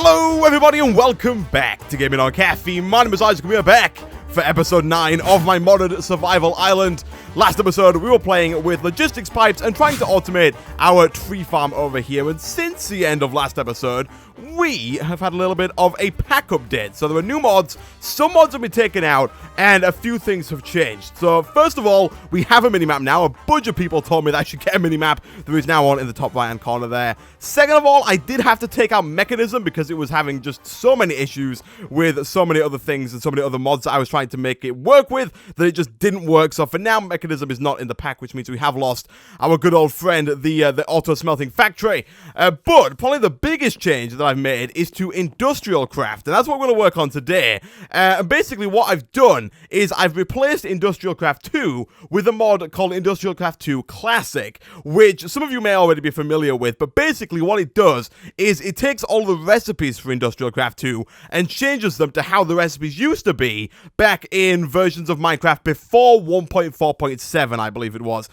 Hello everybody and welcome back to Gaming on Caffeine. My name is Isaac and we are back for episode 9 of my modded survival island. Last episode we were playing with logistics pipes and trying to automate our tree farm over here, and since the end of last episode we have had a little bit of a pack update. So there are new mods, some mods have been taken out, and a few things have changed. So first of all, we have a minimap now. A bunch of people told me that I should get a minimap. There is now one in the top right hand corner there. Second of all, I did have to take out mechanism because it was having just so many issues with so many other things and so many other mods that I was trying to make it work with that it just didn't work. So for now, mechanism is not in the pack, which means we have lost our good old friend, the auto smelting factory. But probably the biggest change that I've made is to industrial craft, and that's what we're going to work on today. And basically what I've done is I've replaced Industrial Craft 2 with a mod called Industrial Craft 2 Classic, which some of you may already be familiar with, but basically what it does is it takes all the recipes for Industrial Craft 2 and changes them to how the recipes used to be back in versions of Minecraft before 1.4.7, I believe it was.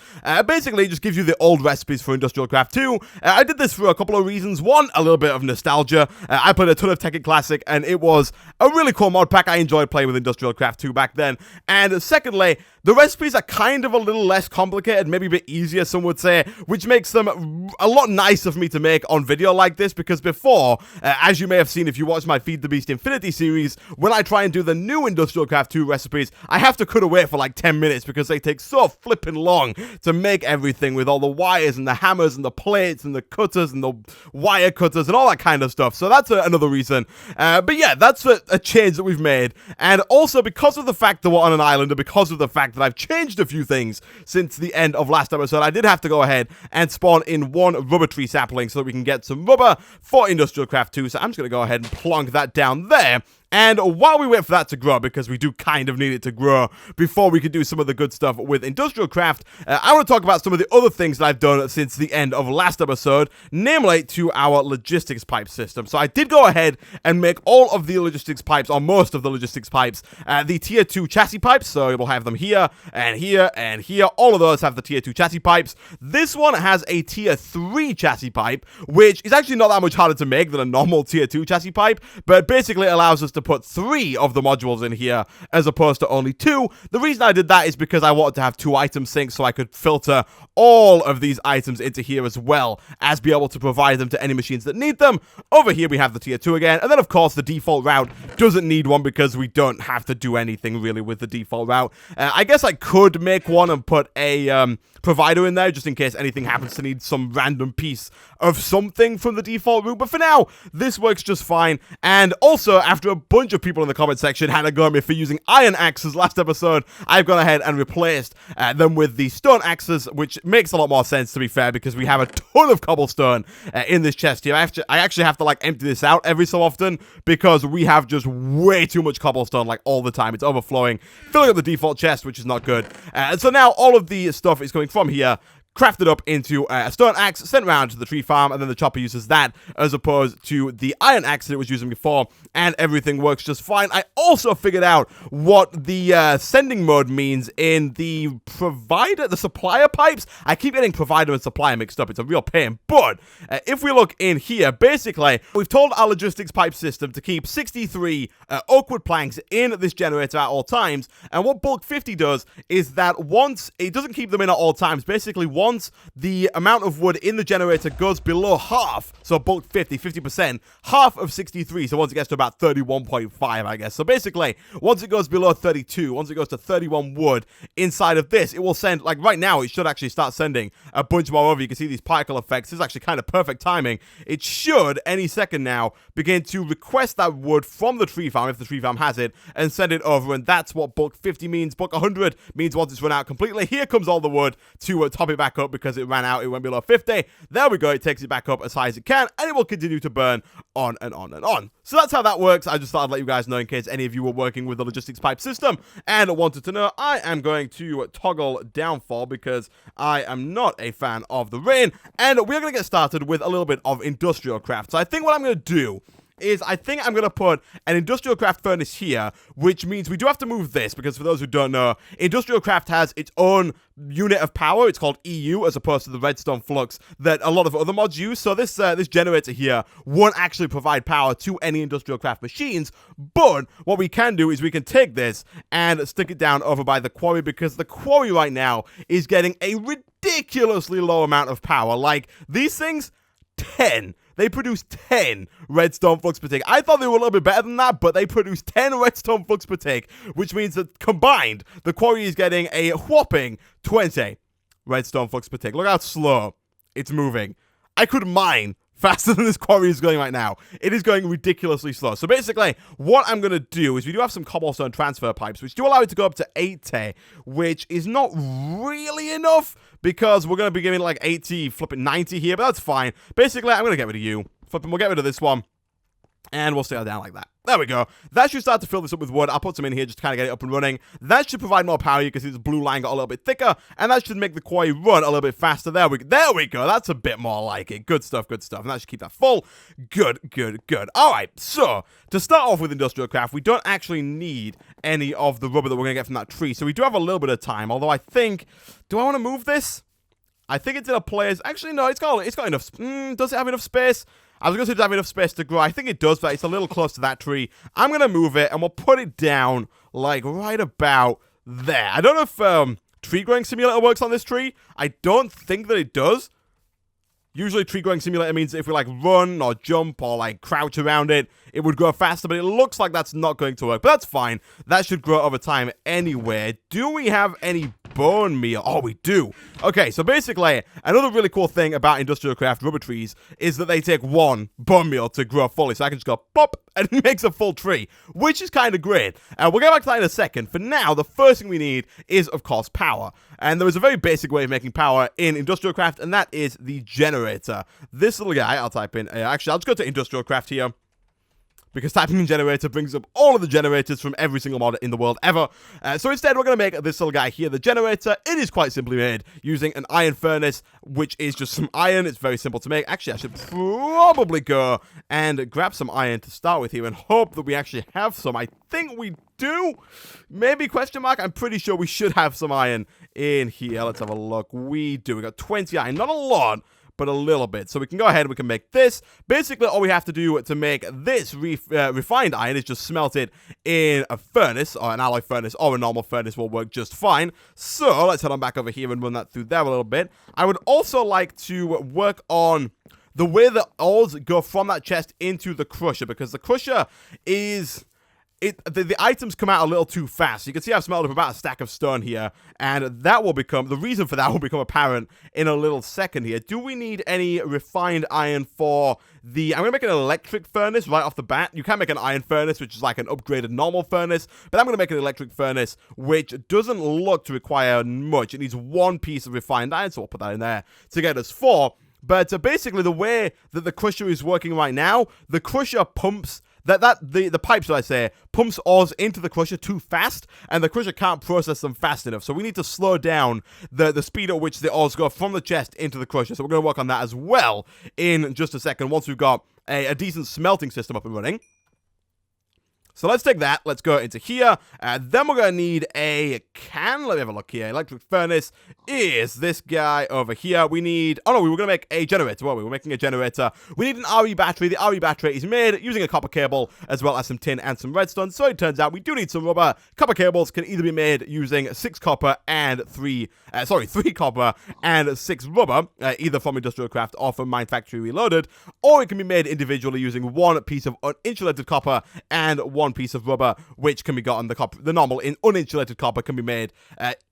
Basically, it just gives you the old recipes for Industrial Craft 2. I did this for a couple of reasons. One, a little bit of nostalgia. I played a ton of Tekken Classic, and it was a really cool mod pack. I enjoyed playing with Industrial Craft 2 back then. And secondly, the recipes are kind of a little less complicated, maybe a bit easier, some would say, which makes them a lot nicer for me to make on video like this, because before, as you may have seen if you watch my Feed the Beast Infinity series, when I try and do the new Industrial Craft 2 recipes, I have to cut away for like 10 minutes because they take so flippin' long to make everything with all the wires and the hammers and the plates and the cutters and the wire cutters and all that kind of stuff. So that's another reason. But yeah, that's a change that we've made. And also because of the fact that we're on an island and because of the fact that I've changed a few things since the end of last episode, I did have to go ahead and spawn in one rubber tree sapling so that we can get some rubber for Industrial Craft 2. So I'm just going to go ahead and plonk that down there. And while we wait for that to grow, because we do kind of need it to grow before we can do some of the good stuff with Industrial Craft, I want to talk about some of the other things that I've done since the end of last episode, namely to our logistics pipe system. So I did go ahead and make all of the logistics pipes, or most of the logistics pipes, the tier 2 chassis pipes. So we'll have them here, and here, and here. All of those have the tier 2 chassis pipes. This one has a tier 3 chassis pipe, which is actually not that much harder to make than a normal tier 2 chassis pipe, but basically allows us to put 3 of the modules in here as opposed to only 2. The reason I did that is because I wanted to have 2 item sinks so I could filter all of these items into here as well as be able to provide them to any machines that need them. Over here we have the tier 2 again, and then of course the default route doesn't need one because we don't have to do anything really with the default route. I guess I could make one and put a provider in there just in case anything happens to need some random piece of something from the default route, but for now this works just fine. And also, after a bunch of people in the comment section had a go at me for using iron axes last episode, I've gone ahead and replaced them with the stone axes, which makes a lot more sense, to be fair, because we have a ton of cobblestone in this chest here. I actually have to like empty this out every so often because we have just way too much cobblestone like all the time. It's overflowing, filling up the default chest, which is not good. And so now all of the stuff is coming from here, crafted up into a stone axe, sent around to the tree farm, and then the chopper uses that as opposed to the iron axe that it was using before, and everything works just fine. I also figured out what the sending mode means in the supplier pipes. I keep getting provider and supplier mixed up. It's a real pain, but if we look in here, basically, we've told our logistics pipe system to keep 63 oakwood planks in this generator at all times, and what bulk 50 does is that once, it doesn't keep them in at all times, basically once the amount of wood in the generator goes below half, so bulk 50%, half of 63, so once it gets to about 31.5, I guess. So basically, once it goes below 32, once it goes to 31 wood inside of this, it will send, like right now, it should actually start sending a bunch more over. You can see these particle effects. This is actually kind of perfect timing. It should, any second now, begin to request that wood from the tree farm, if the tree farm has it, and send it over, and that's what bulk 50 means. Bulk 100 means once it's run out completely, here comes all the wood to top it back up because it ran out, it went below 50. There we go, it takes it back up as high as it can, and it will continue to burn on and on and on. So that's how that works. I just thought I'd let you guys know in case any of you were working with the logistics pipe system and wanted to know. I am going to toggle downfall because I am not a fan of the rain, and we're going to get started with a little bit of industrial craft. So I think what I'm going to do is I think I'm going to put an industrial craft furnace here, which means we do have to move this, because for those who don't know, industrial craft has its own unit of power. It's called EU, as opposed to the redstone flux that a lot of other mods use. So this generator here won't actually provide power to any industrial craft machines, but what we can do is we can take this and stick it down over by the quarry, because the quarry right now is getting a ridiculously low amount of power. Like, these things, 10. They produce 10 redstone flux per tick. I thought they were a little bit better than that, but they produce 10 redstone flux per tick, which means that combined, the quarry is getting a whopping 20 redstone flux per tick. Look how slow it's moving. I could mine faster than this quarry is going right now. It is going ridiculously slow. So basically, what I'm going to do is we do have some cobblestone transfer pipes, which do allow it to go up to 80, which is not really enough, because we're going to be giving like 80, flipping 90 here, but that's fine. Basically, I'm going to get rid of you. Flipping, we'll get rid of this one, and we'll stay down like that. There we go. That should start to fill this up with wood. I'll put some in here just to kind of get it up and running. That should provide more power. You can see this blue line got a little bit thicker, and that should make the quarry run a little bit faster. There we go. That's a bit more like it. Good stuff, good stuff. And that should keep that full. Good. All right, so to start off with industrial craft, we don't actually need any of the rubber that we're going to get from that tree. So we do have a little bit of time, although I think... Do I want to move this? I think it's in a place... Actually, no, it's got enough... does it have enough space? I was going to say, does it have enough space to grow? I think it does, but it's a little close to that tree. I'm going to move it, and we'll put it down, like, right about there. I don't know if Tree Growing Simulator works on this tree. I don't think that it does. Usually, Tree Growing Simulator means if we, like, run or jump or, like, crouch around it, it would grow faster, but it looks like that's not going to work. But that's fine. That should grow over time anyway. Do we have any bone meal? Oh, we do. Okay, so basically, another really cool thing about industrial craft rubber trees is that they take one bone meal to grow fully. So I can just go pop, and it makes a full tree, which is kind of great. We'll get back to that in a second. For now, the first thing we need is, of course, power. And there is a very basic way of making power in industrial craft, and that is the generator. This little guy, I'll type in, actually, I'll just go to industrial craft here, because typing in generator brings up all of the generators from every single mod in the world ever. So instead, we're going to make this little guy here the generator. It is quite simply made using an iron furnace, which is just some iron. It's very simple to make. Actually, I should probably go and grab some iron to start with here and hope that we actually have some. I think we do. Maybe question mark. I'm pretty sure we should have some iron in here. Let's have a look. We do. We got 20 iron. Not a lot, but a little bit. So we can go ahead and we can make this. Basically, all we have to do to make this refined iron is just smelt it in a furnace, or an alloy furnace, or a normal furnace will work just fine. So let's head on back over here and run that through there a little bit. I would also like to work on the way the ores go from that chest into the crusher, because the crusher is... The items come out a little too fast. You can see I've smelted up about a stack of stone here, and that will become, the reason for that will become apparent in a little second here. Do we need any refined iron for the, I'm going to make an electric furnace right off the bat. You can make an iron furnace, which is like an upgraded normal furnace, but I'm going to make an electric furnace, which doesn't look to require much. It needs one piece of refined iron, so we'll put that in there to get us 4. But basically, the way that the crusher is working right now, the crusher pumps... The pipes, should I say, pumps ores into the crusher too fast, and the crusher can't process them fast enough. So we need to slow down the speed at which the ores go from the chest into the crusher. So we're going to work on that as well in just a second, once we've got a decent smelting system up and running. So let's take that, let's go into here, then we're going to need a can. Let me have a look here. Electric furnace is this guy over here. We need, oh no, we were going to make a generator, weren't we? We're making a generator. We need an RE battery. The RE battery is made using a copper cable, as well as some tin and some redstone. So it turns out we do need some rubber. Copper cables can either be made using 6 copper and 3 copper and 6 rubber, either from Industrial Craft or from Mine Factory Reloaded, or it can be made individually using 1 piece of uninsulated copper and 1 piece of rubber, which can be gotten the normal uninsulated copper can be made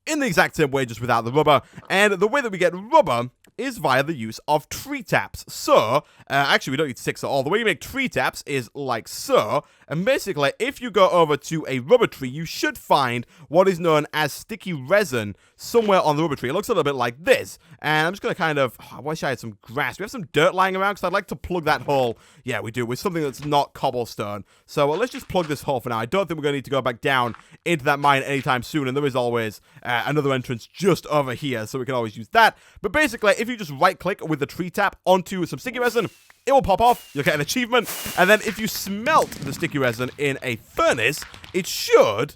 in the exact same way, just without the rubber. And the way that we get rubber is via the use of tree taps. So, actually we don't need 6 at all. The way you make tree taps is like so, and basically if you go over to a rubber tree, you should find what is known as sticky resin somewhere on the rubber tree. It looks a little bit like this, and I'm just going to kind of, I wish I had some grass. We have some dirt lying around, because I'd like to plug that hole, yeah we do, with something that's not cobblestone. So let's just plug this hole for now. I don't think we're going to need to go back down into that mine anytime soon, and there is always another entrance just over here, so we can always use that. But basically, if you just right-click with the tree tap onto some sticky resin, it will pop off, you'll get an achievement, and then if you smelt the sticky resin in a furnace, it should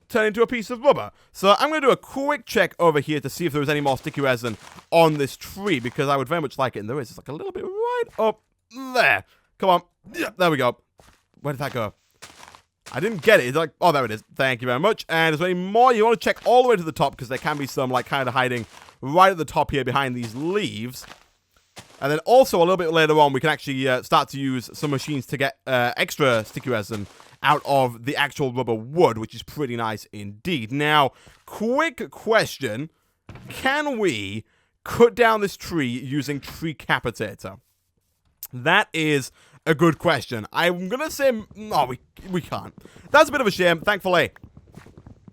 turn into a piece of rubber. So I'm going to do a quick check over here to see if there is any more sticky resin on this tree, because I would very much like it, and there is. It's like a little bit right up there. Come on. Yeah, there we go. Where did that go? I didn't get it. It's like, oh, there it is. Thank you very much. And is there any more? You want to check all the way to the top, because there can be some, like, kind of hiding right at the top here behind these leaves. And then also, a little bit later on, we can actually start to use some machines to get extra sticky resin out of the actual rubber wood, which is pretty nice indeed. Now, quick question. Can we cut down this tree using tree capitator? That is a good question. I'm going to say, no, we can't. That's a bit of a shame. Thankfully,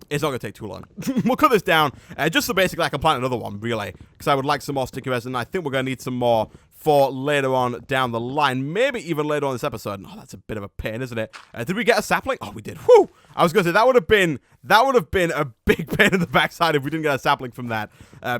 it's not going to take too long. We'll cut this down, just so basically I can plant another one, really. Because I would like some more sticky resin. I think we're going to need some more for later on down the line. Maybe even later on this episode. Oh, that's a bit of a pain, isn't it? Did we get a sapling? Oh, we did. Whew! I was going to say, that would have been a big pain in the backside if we didn't get a sapling from that.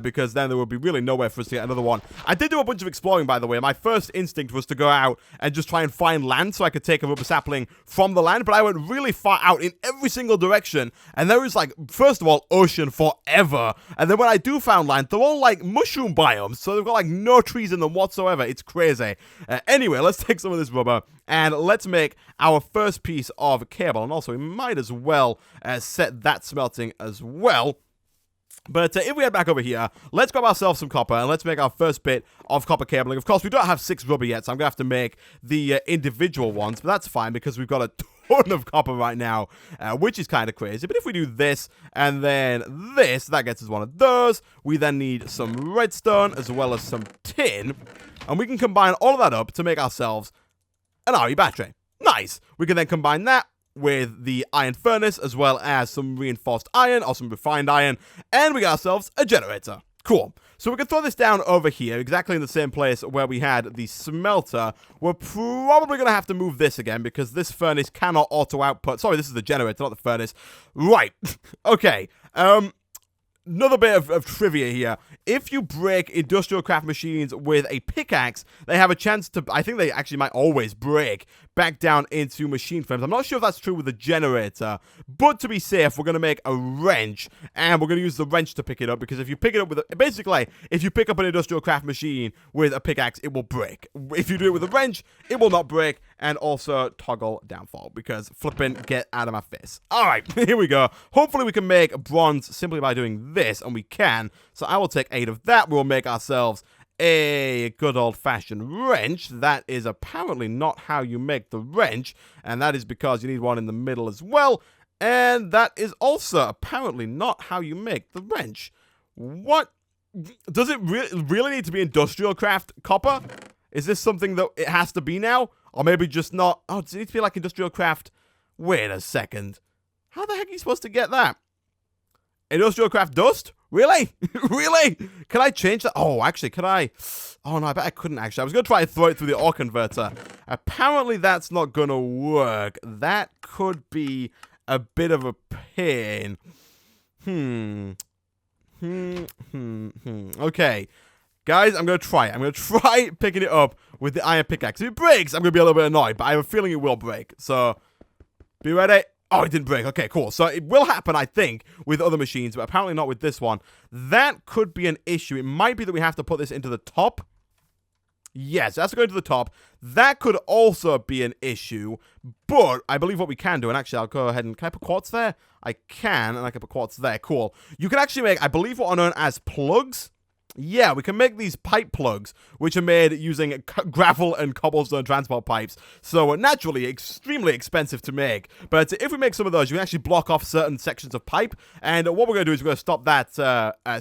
Because then there would be really nowhere for us to get another one. I did do a bunch of exploring, by the way. My first instinct was to go out and just try and find land so I could take a rubber sapling from the land. But I went really far out in every single direction. And there was, like, first of all, ocean forever. And then when I do find land, they're all, like, mushroom biomes. So they've got, like, no trees in them whatsoever. It's crazy. Anyway, let's take some of this rubber and let's make our first piece of cable. And also, we might as well set that smelting as well. But if we head back over here, let's grab ourselves some copper and let's make our first bit of copper cabling. Of course, we don't have 6 rubber yet, so I'm going to have to make the individual ones. But that's fine because we've got a ton of copper right now, which is kind of crazy. But if we do this and then this, that gets us one of those. We then need some redstone as well as some tin. And we can combine all of that up to make ourselves an RE battery. Nice. We can then combine that with the iron furnace as well as some reinforced iron or some refined iron, and we got ourselves a generator. Cool. So we can throw this down over here, exactly in the same place where we had the smelter. We're probably going to have to move this again because this furnace cannot auto-output. Sorry, this is the generator, not the furnace. Right. Okay. Another bit of trivia here. If you break industrial craft machines with a pickaxe, they have a chance to, I think they actually might always break back down into machine frames. I'm not sure if that's true with the generator, but to be safe, we're going to make a wrench, and we're going to use the wrench to pick it up, because if you pick it up with, basically, if you pick up an industrial craft machine with a pickaxe, it will break. If you do it with a wrench, it will not break, and also toggle downfall, because flipping get out of my face. Alright, here we go. Hopefully we can make bronze simply by doing this, and we can. So I will take 8 of that. We'll make ourselves a good old-fashioned wrench. That is apparently not how you make the wrench, and that is because you need one in the middle as well, and that is also apparently not how you make the wrench. What? Does it really need to be industrial craft copper? Is this something that it has to be now? Or maybe just not? Oh, does it need to be like industrial craft? Wait a second. How the heck are you supposed to get that? Industrial craft dust? Really? Really? Can I change that? Oh, actually, can I? Oh, no, I bet I couldn't, actually. I was going to try and throw it through the ore converter. Apparently, that's not going to work. That could be a bit of a pain. Okay. Guys, I'm going to try it. I'm going to try picking it up with the iron pickaxe. If it breaks, I'm going to be a little bit annoyed, but I have a feeling it will break. So, be ready. Oh, it didn't break. Okay, cool. So it will happen, I think, with other machines, but apparently not with this one. That could be an issue. It might be that we have to put this into the top. Yes, that's going to the top. That could also be an issue, but I believe what we can do, and actually I'll go ahead and, can I put quartz there? I can, and I can put quartz there. Cool. You can actually make, I believe, what are known as plugs. Yeah, we can make these pipe plugs, which are made using gravel and cobblestone transport pipes. So, naturally, extremely expensive to make. But if we make some of those, you can actually block off certain sections of pipe. And what we're going to do is we're going to stop that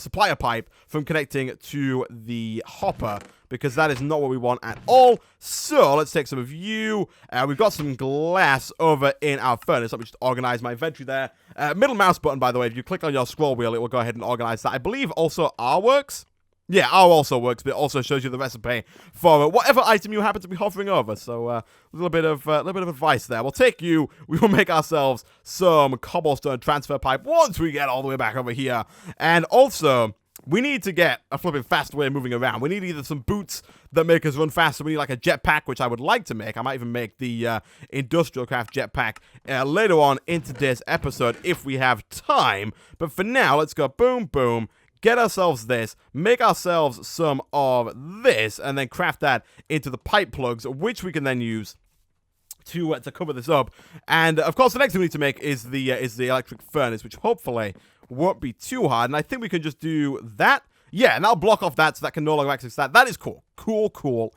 supplier pipe from connecting to the hopper, because that is not what we want at all. So, let's take some of you. We've got some glass over in our furnace. Let me just organize my inventory there. Middle mouse button, by the way, if you click on your scroll wheel, it will go ahead and organize that. I believe also R works. Yeah, R also works, but it also shows you the recipe for whatever item you happen to be hovering over. So, a little bit of advice there. We'll take you. We will make ourselves some cobblestone transfer pipe once we get all the way back over here. And also, we need to get a flipping fast way of moving around. We need either some boots that make us run faster. We need like a jetpack, which I would like to make. I might even make the industrial craft jetpack later on in today's episode if we have time. But for now, let's go boom, boom. Get ourselves this, make ourselves some of this, and then craft that into the pipe plugs, which we can then use to cover this up. And of course, the next thing we need to make is the electric furnace, which hopefully won't be too hard. And I think we can just do that. Yeah, and I'll block off that so that can no longer access that. That is cool. Cool.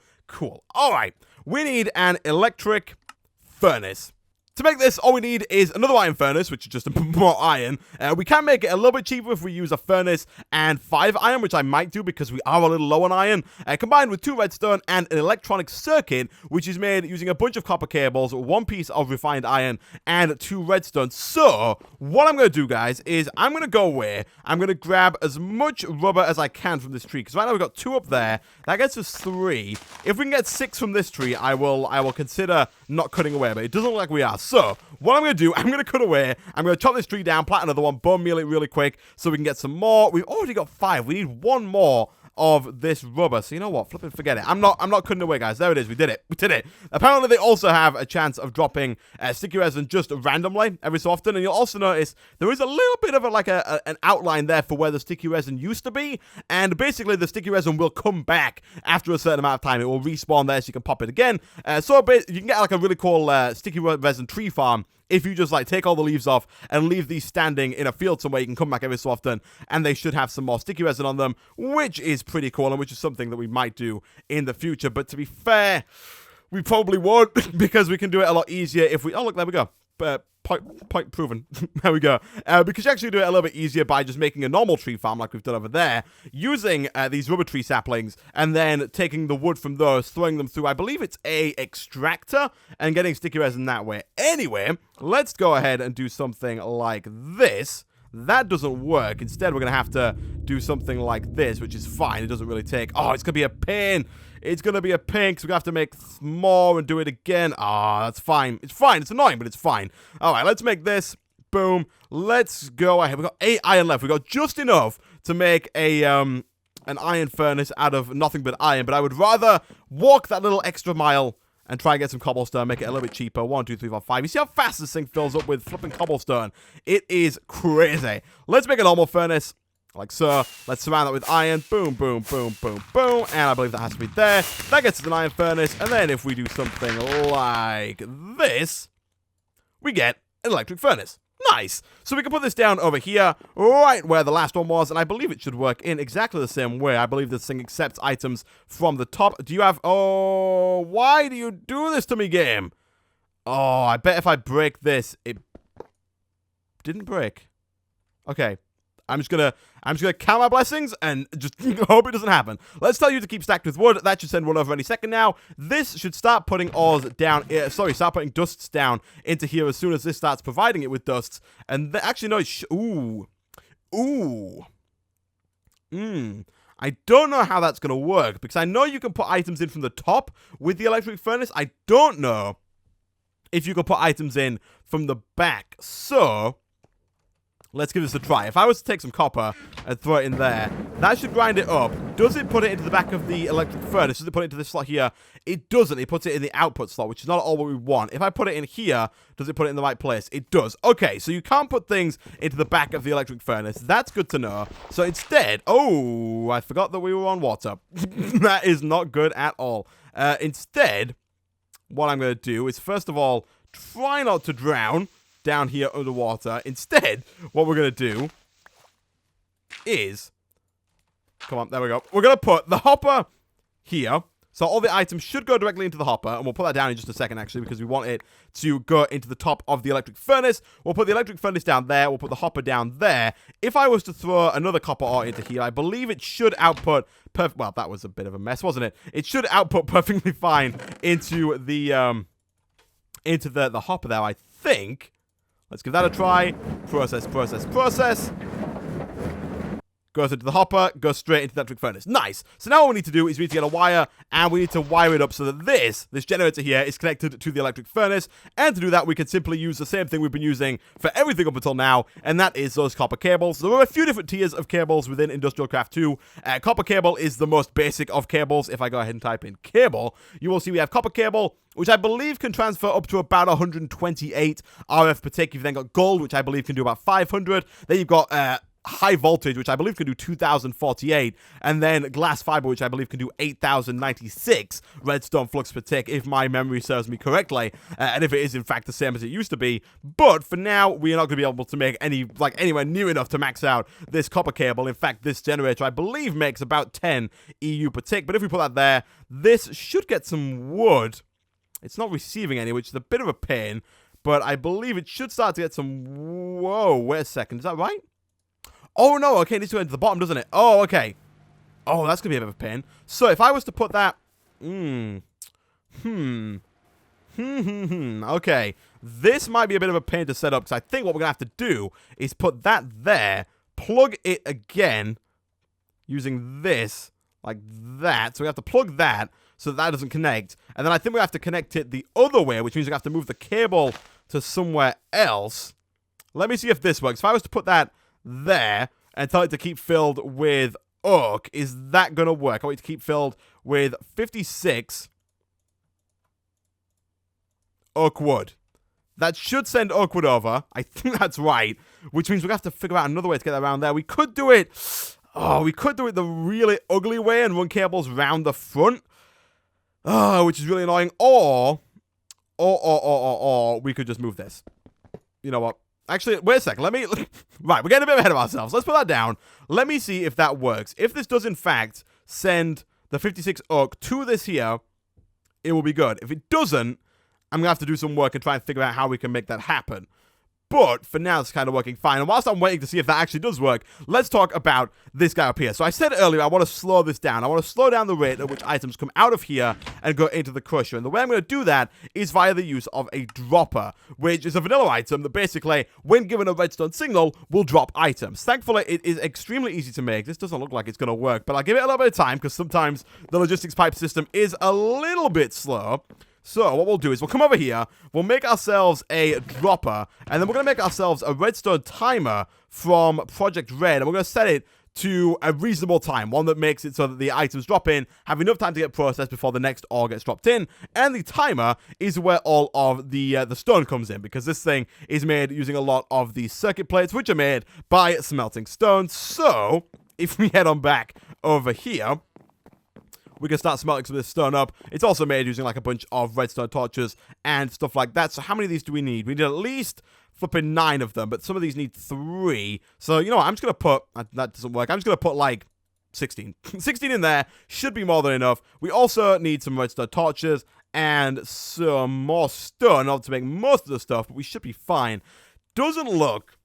All right, we need an electric furnace. To make this, all we need is another iron furnace, which is just more iron. We can make it a little bit cheaper if we use a furnace and 5 iron, which I might do because we are a little low on iron, combined with 2 redstone and an electronic circuit, which is made using a bunch of copper cables, 1 piece of refined iron, and 2 redstone. So, what I'm going to do, guys, is I'm going to go away. I'm going to grab as much rubber as I can from this tree, because right now we've got 2 up there. That gets us 3. If we can get 6 from this tree, I will consider not cutting away, but it doesn't look like we are. So, what I'm going to do, I'm going to cut away. I'm going to chop this tree down, plant another one, bone meal it really quick so we can get some more. We've already got 5. We need 1 more of this rubber. So you know what? Flipping forget it. I'm not cutting away, guys. There it is. We did it. Apparently, they also have a chance of dropping sticky resin just randomly every so often. And you'll also notice there is a little bit of an outline there for where the sticky resin used to be. And basically, the sticky resin will come back after a certain amount of time. It will respawn there so you can pop it again. So you can get like a really cool sticky resin tree farm if you just like take all the leaves off and leave these standing in a field somewhere. You can come back every so often and they should have some more sticky resin on them, which is pretty cool and which is something that we might do in the future. But to be fair, we probably won't because we can do it a lot easier if we... Oh, look, there we go. Point proven. There we go. We could actually do it a little bit easier by just making a normal tree farm like we've done over there, using these rubber tree saplings, and then taking the wood from those, throwing them through, I believe it's a extractor, and getting sticky resin that way. Anyway, let's go ahead and do something like this. That doesn't work. Instead, we're going to have to do something like this, which is fine. It doesn't really take... Oh, it's going to be a pain. It's going to be a pain because we're going to have to make more and do it again. Ah, that's fine. It's fine. It's annoying, but it's fine. All right, let's make this. Boom. Let's go ahead. We've got 8 iron left. We've got just enough to make an iron furnace out of nothing but iron, but I would rather walk that little extra mile and try and get some cobblestone, make it a little bit cheaper. 1, 2, 3, 4, 5. You see how fast this thing fills up with flipping cobblestone? It is crazy. Let's make a normal furnace, like so. Let's surround that with iron. Boom, boom, boom, boom, boom. And I believe that has to be there. That gets us an iron furnace. And then if we do something like this, we get an electric furnace. Nice. So we can put this down over here, right where the last one was, and I believe it should work in exactly the same way. I believe this thing accepts items from the top. Do you have... Oh, why do you do this to me, game? Oh, I bet if I break this, it didn't break. Okay. I'm just gonna count my blessings and just hope it doesn't happen. Let's tell you to keep stacked with wood. That should send one over any second now. This should start putting ores down. Start putting dusts down into here as soon as this starts providing it with dusts. And actually, no. I don't know how that's gonna work because I know you can put items in from the top with the electric furnace. I don't know if you can put items in from the back. So let's give this a try. If I was to take some copper and throw it in there, that should grind it up. Does it put it into the back of the electric furnace? Does it put it into this slot here? It doesn't. It puts it in the output slot, which is not all what we want. If I put it in here, does it put it in the right place? It does. Okay, so you can't put things into the back of the electric furnace. That's good to know. So instead... Oh, I forgot that we were on water. That is not good at all. Instead, what I'm going to do is, first of all, try not to drown down here underwater. Instead, what we're going to do is... Come on, there we go. We're going to put the hopper here. So all the items should go directly into the hopper. And we'll put that down in just a second, actually, because we want it to go into the top of the electric furnace. We'll put the electric furnace down there. We'll put the hopper down there. If I was to throw another copper ore into here, I believe it should output... Well, that was a bit of a mess, wasn't it? It should output perfectly fine into the hopper there, I think. Let's give that a try. Process. goes into the hopper, goes straight into the electric furnace. Nice. So now what we need to do is we need to get a wire, and we need to wire it up so that this generator here is connected to the electric furnace. And to do that, we can simply use the same thing we've been using for everything up until now, and that is those copper cables. There are a few different tiers of cables within Industrial Craft 2. Copper cable is the most basic of cables. If I go ahead and type in cable, you will see we have copper cable, which I believe can transfer up to about 128 RF per tick. You've then got gold, which I believe can do about 500. Then you've got high voltage, which I believe can do 2048, and then glass fiber, which I believe can do 8096 redstone flux per tick, if my memory serves me correctly, and if it is in fact the same as it used to be. But for now, we are not going to be able to make anywhere near enough to max out this copper cable. In fact, this generator, I believe, makes about 10 EU per tick, but if we put that there, this should get some wood. It's not receiving any, which is a bit of a pain, but I believe it should start to get some... Whoa, wait a second, is that right? Oh, no, okay, it needs to go into the bottom, doesn't it? Oh, okay. Oh, that's going to be a bit of a pain. So, if I was to put that... Okay. This might be a bit of a pain to set up, because I think what we're going to have to do is put that there, plug it again, using this, like that. So, we have to plug that, so that doesn't connect. And then I think we have to connect it the other way, which means we have to move the cable to somewhere else. Let me see if this works. If I was to put that there and tell it to keep filled with oak, is that gonna work? I want it to keep filled with 56 oak wood. That should send oak wood over. I think that's right, which means we're gonna have to figure out another way to get that around there. We could do it the really ugly way and run cables round the front, which is really annoying, or we could just move this. You know what? Actually, wait a second. Right, we're getting a bit ahead of ourselves. Let's put that down. Let me see if that works. If this does, in fact, send the 56 oak to this here, it will be good. If it doesn't, I'm going to have to do some work and try and figure out how we can make that happen. But for now, it's kind of working fine. And whilst I'm waiting to see if that actually does work, let's talk about this guy up here. So I said earlier, I want to slow this down. I want to slow down the rate at which items come out of here and go into the crusher. And the way I'm going to do that is via the use of a dropper, which is a vanilla item that basically, when given a redstone signal, will drop items. Thankfully, it is extremely easy to make. This doesn't look like it's going to work, but I'll give it a little bit of time because sometimes the logistics pipe system is a little bit slow. So, what we'll do is we'll come over here, we'll make ourselves a dropper, and then we're going to make ourselves a redstone timer from Project Red, and we're going to set it to a reasonable time, one that makes it so that the items drop in, have enough time to get processed before the next ore gets dropped in, and the timer is where all of the stone comes in, because this thing is made using a lot of the circuit plates, which are made by smelting stone. So, if we head on back over here, we can start smelting some of this stone up. It's also made using like a bunch of redstone torches and stuff like that. So how many of these do we need? We need at least flipping 9 of them, but some of these need 3. So, you know what? I'm just going to put... That doesn't work. I'm just going to put like 16. 16 in there should be more than enough. We also need some redstone torches and some more stone in order to make most of the stuff, but we should be fine. Doesn't look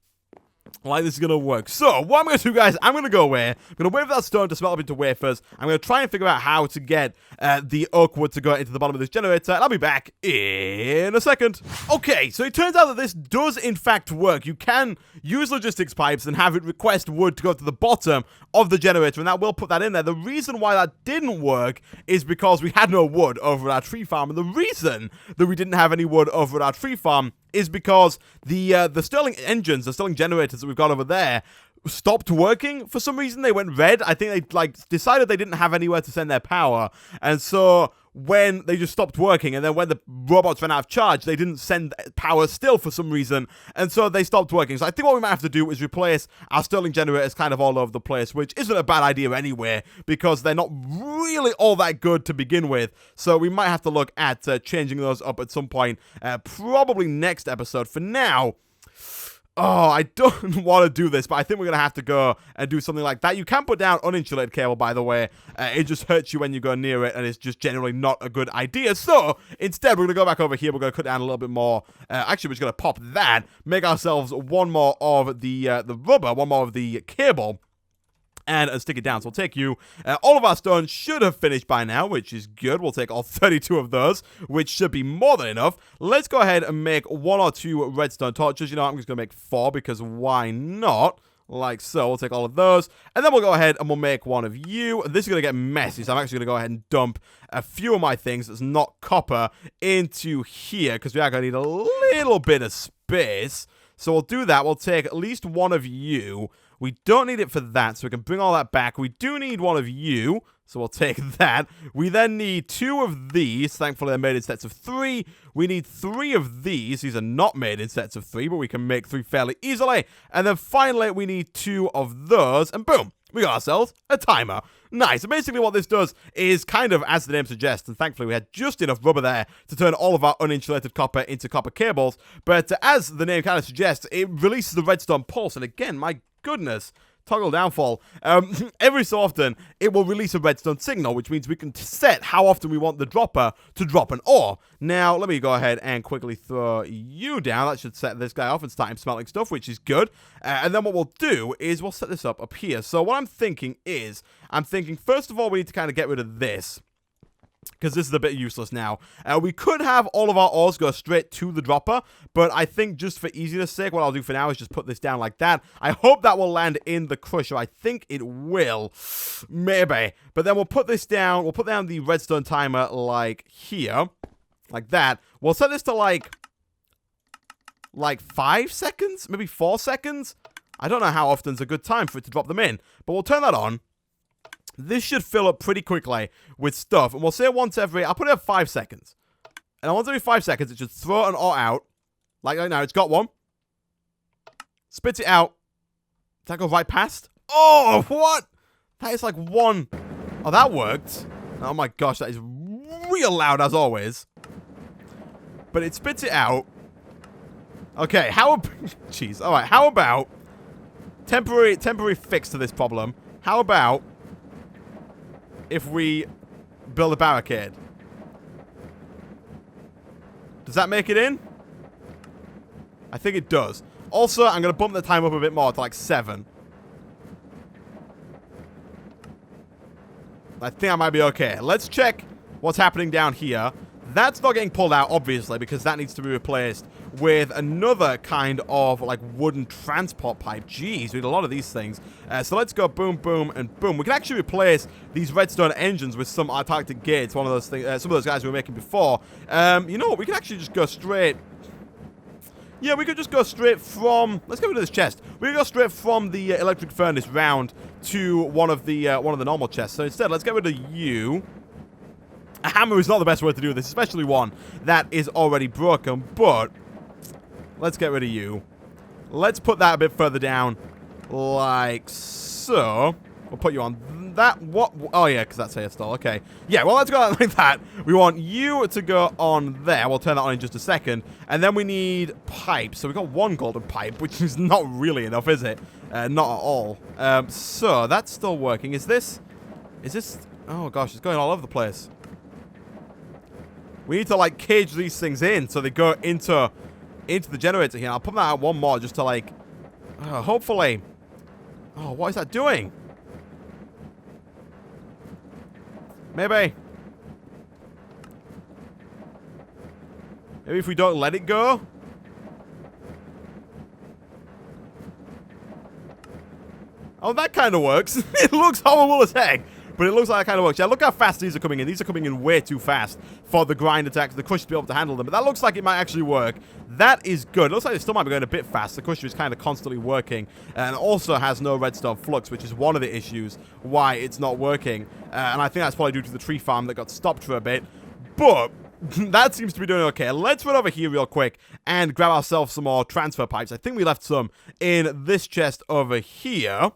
like this is going to work. So, what I'm going to do, guys, I'm going to go away. I'm going to wait for that stone to smelt up into wafers. I'm going to try and figure out how to get the oak wood to go into the bottom of this generator, and I'll be back in a second. Okay, so it turns out that this does, in fact, work. You can use logistics pipes and have it request wood to go to the bottom of the generator, and that will put that in there. The reason why that didn't work is because we had no wood over at our tree farm, and the reason that we didn't have any wood over at our tree farm is because the Stirling engines, the Stirling generators that we've got over there, stopped working for some reason. They went red. I think they decided they didn't have anywhere to send their power, and so when they just stopped working, and then when the robots ran out of charge, they didn't send power still for some reason, and so they stopped working. So I think what we might have to do is replace our Stirling generators kind of all over the place, which isn't a bad idea anyway, because they're not really all that good to begin with. So we might have to look at changing those up at some point, probably next episode. For now, oh, I don't want to do this, but I think we're going to have to go and do something like that. You can put down uninsulated cable, by the way. It just hurts you when you go near it, and it's just generally not a good idea. So, instead, we're going to go back over here. We're going to cut down a little bit more. Actually, we're just going to pop that, make ourselves one more of the rubber, one more of the cable, and stick it down. So we'll take you. All of our stones should have finished by now, which is good. We'll take all 32 of those, which should be more than enough. Let's go ahead and make 1 or 2 redstone torches. You know, I'm just going to make 4 because why not? like so. We'll take all of those, and then we'll go ahead and we'll make one of you. This is going to get messy, so I'm actually going to go ahead and dump a few of my things that's not copper into here, because we are going to need a little bit of space. So we'll do that. We'll take at least one of you. We don't need it for that, so we can bring all that back. We do need one of you, so we'll take that. We then need 2 of these. Thankfully, they're made in sets of 3. We need 3 of these. These are not made in sets of 3, but we can make 3 fairly easily. And then finally, we need 2 of those, and boom, we got ourselves a timer. Nice. So basically what this does is kind of, as the name suggests, and thankfully we had just enough rubber there to turn all of our uninsulated copper into copper cables, but as the name kind of suggests, it releases the redstone pulse, and again, my goodness, toggle downfall. Every so often, it will release a redstone signal, which means we can set how often we want the dropper to drop an ore. Now, let me go ahead and quickly throw you down. That should set this guy off and start him smelting stuff, which is good. And then what we'll do is we'll set this up here. So what I'm thinking is, first of all, we need to kind of get rid of this, because this is a bit useless now. We could have all of our ores go straight to the dropper, but I think just for easiness sake, what I'll do for now is just put this down like that. I hope that will land in the crusher. I think it will. Maybe. But then we'll put this down. We'll put down the redstone timer like here. Like that. We'll set this to like 5 seconds? Maybe 4 seconds? I don't know how often is a good time for it to drop them in, but we'll turn that on. This should fill up pretty quickly with stuff. And we'll say once every... I'll put it at 5 seconds. And once every 5 seconds, it should throw an ore out. Like right now, it's got one. Spits it out. Does that go right past? Oh, what? That is like one... Oh, that worked. Oh my gosh, that is real loud as always. But it spits it out. Okay, how... Jeez. Alright, how about... Temporary fix to this problem. How about... if we build a barricade? Does that make it in? I think it does. Also, I'm going to bump the time up a bit more to like 7. I think I might be okay. Let's check what's happening down here. That's not getting pulled out, obviously, because that needs to be replaced with another kind of, like, wooden transport pipe. Jeez, we need a lot of these things. So let's go boom, boom, and boom. We can actually replace these redstone engines with some Antarctic gates, one of those things, some of those guys we were making before. You know what? We can actually just go straight... Yeah, we could just go straight from... Let's get rid of this chest. We can go straight from the electric furnace round to one of the normal chests. So instead, let's get rid of you. A hammer is not the best way to do this, especially one that is already broken, but let's get rid of you. Let's put that a bit further down, like so. We'll put you on that. What? Oh, yeah, because that's hairstyle. Okay. Yeah, well, let's go like that. We want you to go on there. We'll turn that on in just a second. And then we need pipes. So we've got one golden pipe, which is not really enough, is it? Not at all. So that's still working. Is this... Oh, gosh, it's going all over the place. We need to, like, cage these things in so they go into the generator here. I'll put that out one more just to, like, hopefully... Oh, what is that doing? Maybe if we don't let it go? Oh, that kind of works. It looks horrible as heck, but it looks like that kind of works. Yeah, look how fast these are coming in. These are coming in way too fast for the grind attacks, the crush to be able to handle them. But that looks like it might actually work. That is good. It looks like it still might be going a bit fast. The crusher is kind of constantly working and also has no redstone flux, which is one of the issues why it's not working. And I think that's probably due to the tree farm that got stopped for a bit. But that seems to be doing okay. Let's run over here real quick and grab ourselves some more transfer pipes. I think we left some in this chest over here.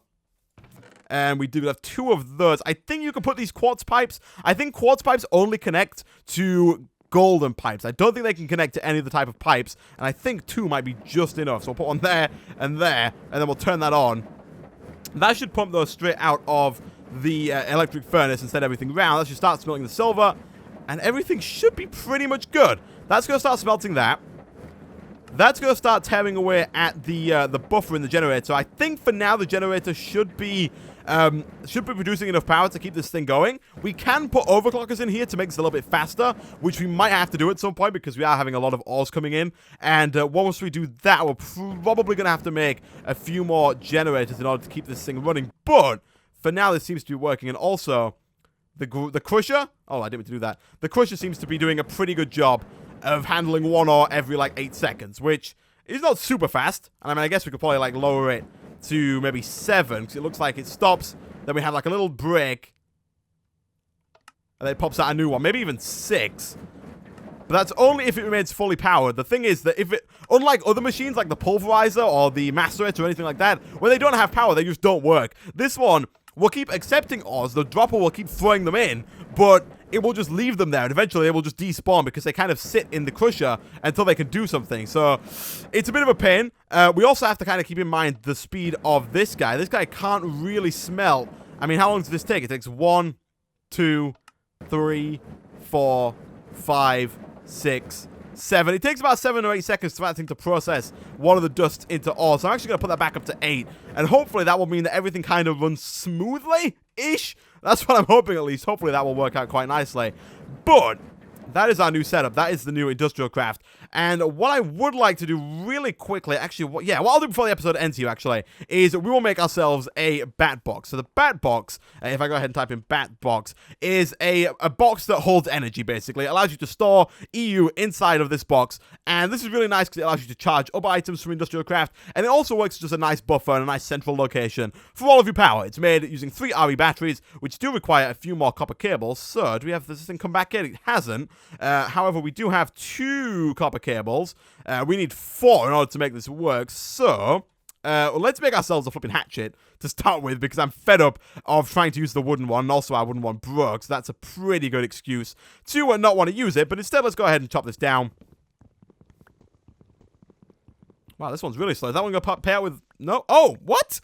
And we do have 2 of those. I think you can put these quartz pipes. I think quartz pipes only connect to golden pipes. I don't think they can connect to any other type of pipes. And I think 2 might be just enough. So we'll put one there, and then we'll turn that on. That should pump those straight out of the electric furnace and set everything round. That should start smelting the silver. And everything should be pretty much good. That's going to start smelting that. That's going to start tearing away at the buffer in the generator. So I think for now the generator should be producing enough power to keep this thing going. We can put overclockers in here to make this a little bit faster, which we might have to do at some point because we are having a lot of ores coming in. And once we do that, we're probably going to have to make a few more generators in order to keep this thing running. But for now, this seems to be working. And also, the crusher... Oh, I didn't mean to do that. The crusher seems to be doing a pretty good job of handling one ore every, like, 8 seconds, which is not super fast. And I mean, I guess we could probably, like, lower it to maybe 7, because it looks like it stops. Then we have, like, a little break. And then it pops out a new one. Maybe even 6. But that's only if it remains fully powered. The thing is that if it... Unlike other machines, like the pulverizer or the macerator or anything like that, when they don't have power, they just don't work. This one will keep accepting ores. The dropper will keep throwing them in, but it will just leave them there, and eventually they will just despawn because they kind of sit in the crusher until they can do something. So it's a bit of a pain. We also have to kind of keep in mind the speed of this guy. This guy can't really smelt. I mean, how long does this take? It takes 1, 2, 3, 4, 5, 6, 7. It takes about 7 or 8 seconds for that thing to process one of the dust into ore. So I'm actually going to put that back up to 8. And hopefully that will mean that everything kind of runs smoothly-ish. That's what I'm hoping, at least. Hopefully that will work out quite nicely. But that is our new setup. That is the new industrial craft. And what I would like to do really quickly, actually, what I'll do before the episode ends here, actually, is we will make ourselves a bat box. So the bat box, if I go ahead and type in bat box, is a box that holds energy, basically. It allows you to store EU inside of this box. And this is really nice because it allows you to charge up items from industrial craft. And it also works as just a nice buffer and a nice central location for all of your power. It's made using 3 RE batteries, which do require a few more copper cables. So, do we have this thing come back in? It hasn't. However, we do have 2 copper cables. We need 4 in order to make this work. So, let's make ourselves a flipping hatchet to start with, because I'm fed up of trying to use the wooden one. And also, our wooden one broke, so that's a pretty good excuse to not want to use it. But instead, let's go ahead and chop this down. Wow, this one's really slow. Is that one going to pair with... No? Oh, what?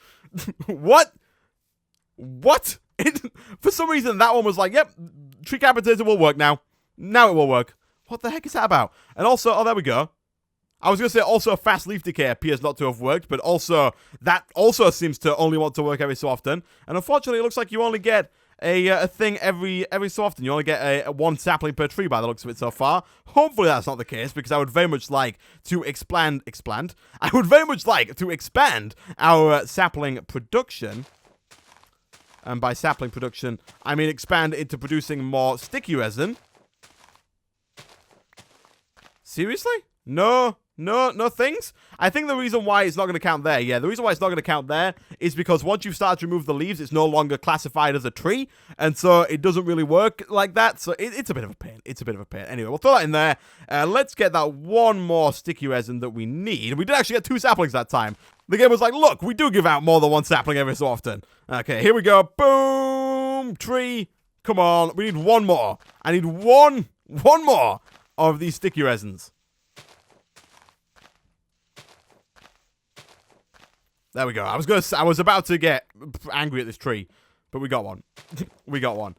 What? What? For some reason, that one was like, yep, tree capitator will work now. Now it will work. What the heck is that about? And also, oh, there we go. I was going to say also fast leaf decay appears not to have worked, but also, that also seems to only want to work every so often. And unfortunately, it looks like you only get a thing every so often. You only get a 1 sapling per tree by the looks of it so far. Hopefully that's not the case, because I would very much like to expand our sapling production. And by sapling production, I mean expand into producing more sticky resin. Seriously? No things? I think the reason why it's not going to count there, the reason why it's not going to count there is because once you've started to remove the leaves, it's no longer classified as a tree, and so it doesn't really work like that, so it's a bit of a pain. It's a bit of a pain. Anyway, we'll throw that in there. Let's get that 1 more sticky resin that we need. We did actually get 2 saplings that time. The game was like, look, we do give out more than 1 sapling every so often. Okay, here we go. Boom! Tree. Come on. We need 1 more. I need one more of these sticky resins. There we go. I was about to get angry at this tree, but we got one. We got one.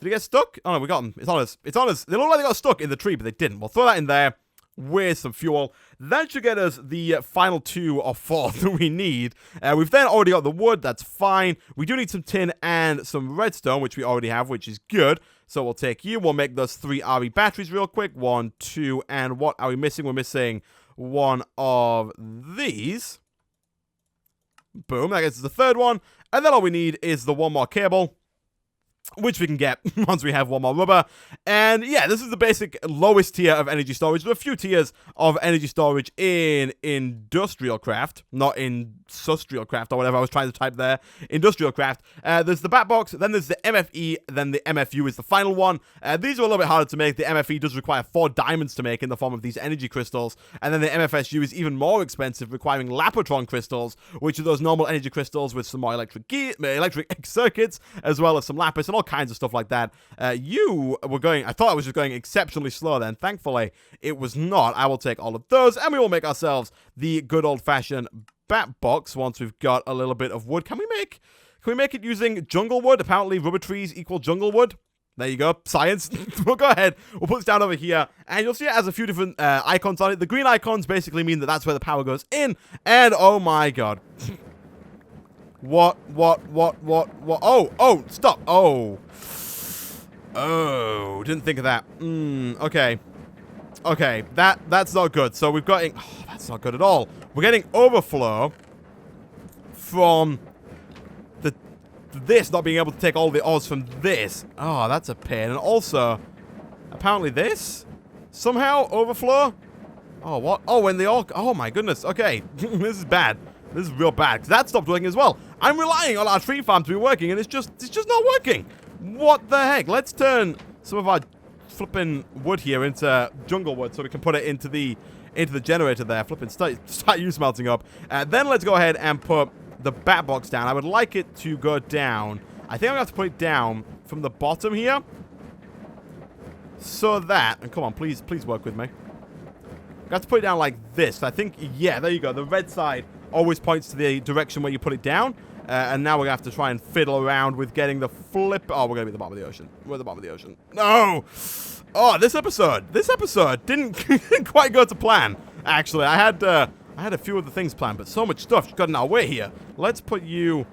Did it get stuck? Oh no, we got them. It's on us. It's on us. They look like they got stuck in the tree, but they didn't. We'll throw that in there with some fuel. That should get us the final 2 or 4 that we need. We've then already got the wood. That's fine. We do need some tin and some redstone, which we already have, which is good. So we'll take you. We'll make those 3 RE batteries real quick. 1, 2, and what are we missing? We're missing 1 of these. Boom, that gets us the 3rd one. And then all we need is the 1 more cable, which we can get once we have 1 more rubber. And yeah, this is the basic lowest tier of energy storage. There are a few tiers of energy storage in industrial craft, not in industrial craft or whatever I was trying to type there. Industrial craft. There's the bat box, then there's the MFE, then the MFU is the final one. These are a little bit harder to make. The MFE does require 4 diamonds to make in the form of these energy crystals. And then the MFSU is even more expensive, requiring Lapotron crystals, which are those normal energy crystals with some more electric circuits, as well as some lapis and all kinds of stuff like that. I thought I was just going exceptionally slow then. Thankfully, it was not. I will take all of those, and we will make ourselves the good old-fashioned bat box once we've got a little bit of wood. Can we make it using jungle wood? Apparently, rubber trees equal jungle wood. There you go, science. We'll go ahead, we'll put this down over here, and you'll see it has a few different icons on it. The green icons basically mean that that's where the power goes in, and oh my god. What? Oh, stop. Oh, didn't think of that. Okay. Okay, that's not good. So we've got, that's not good at all. We're getting overflow from this not being able to take all the odds from this. Oh, that's a pain. And also, apparently this somehow overflow. Oh, what? Oh, when they all, oh my goodness. Okay, this is bad. This is real bad, because that stopped working as well. I'm relying on our tree farm to be working, and it's just not working. What the heck? Let's turn some of our flipping wood here into jungle wood so we can put it into the generator there. Flipping start you smelting up. Then let's go ahead and put the bat box down. I would like it to go down. I think I'm gonna have to put it down from the bottom here, so that, and come on, please work with me. I have to put it down like this. I think, yeah, there you go. The red side always points to the direction where you put it down. And now we're going to have to try and fiddle around with getting the flip. Oh, we're going to be at the bottom of the ocean. We're at the bottom of the ocean. No! Oh, this episode didn't quite go to plan, actually. I had a few of the things planned, but so much stuff got in our way here. Let's put you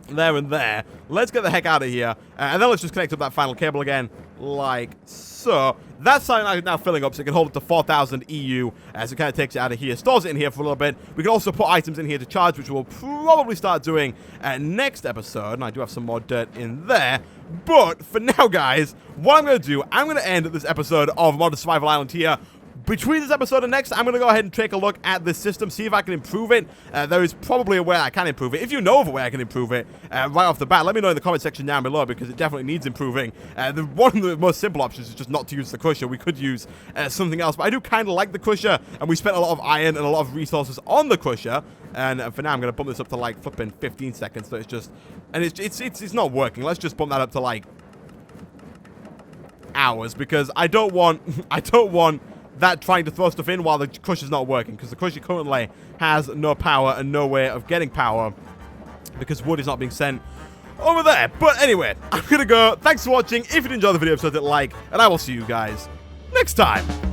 there and there. Let's get the heck out of here. And then let's just connect up that final cable again, like so. That side is now filling up, so it can hold up to 4,000 EU, so it kind of takes it out of here, stores it in here for a little bit. We can also put items in here to charge, which we'll probably start doing next episode, and I do have some more dirt in there. But for now, guys, what I'm going to do, I'm going to end this episode of Modern Survival Island here. Between this episode and next, I'm going to go ahead and take a look at this system, see if I can improve it. There is probably a way I can improve it. If you know of a way I can improve it right off the bat, let me know in the comment section down below, because it definitely needs improving. One of the most simple options is just not to use the crusher. We could use something else, but I do kind of like the crusher, and we spent a lot of iron and a lot of resources on the crusher. And for now, I'm going to bump this up to like flipping 15 seconds, so it's just, and it's not working. Let's just bump that up to like hours, because I don't want that trying to throw stuff in while the crusher's not working, because the crusher currently has no power and no way of getting power because wood is not being sent over there. But anyway, I'm gonna go. Thanks for watching. If you enjoyed the video, so hit like, and I will see you guys next time.